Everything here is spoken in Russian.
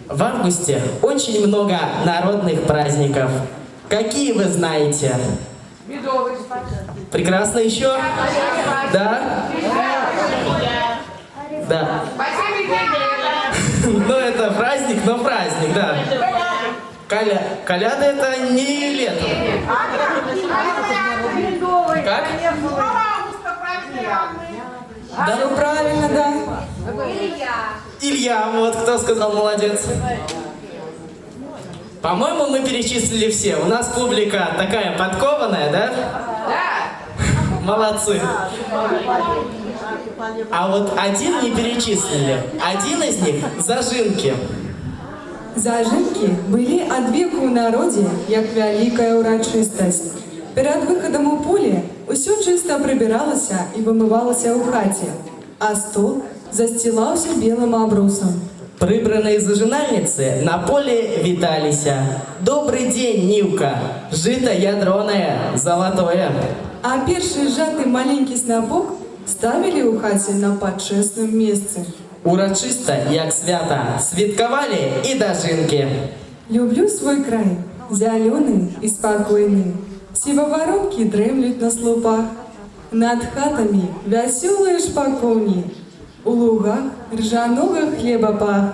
В августе очень много народных праздников. Какие вы знаете? Медовый. Прекрасно еще? Да? Да. Ну, это праздник, но праздник, да. Коляда это не летом. Как? Да, Все правильно, да. Илья, вот кто сказал, молодец. По-моему, мы перечислили все. У нас публика такая подкованная, да? Да. Молодцы. А вот один не перечислили. Один из них – зажинки. Зажинки были ад веку ў народзе як вялікая ўрачыстасць. Перад выхадам у поле усё чыста прыбіралася і вымывалася ў хаце, а стол засцілаўся белым абрусам. Прибранные зажинальницы на поле виталися. Добрый день, Нивка. Жито ядроное, золотое. А першы зжаты маленькі снапок ставілі ў хаце на пачэсным месцы. Урочисто, як свята, святкавали и дожинки. Люблю свой край, зялёны і спакойны. Сіваваронкі дрэмлюць на слупах. Над хатамі вясёлыя шпакоўні. У лугах ржанога хлеба пах.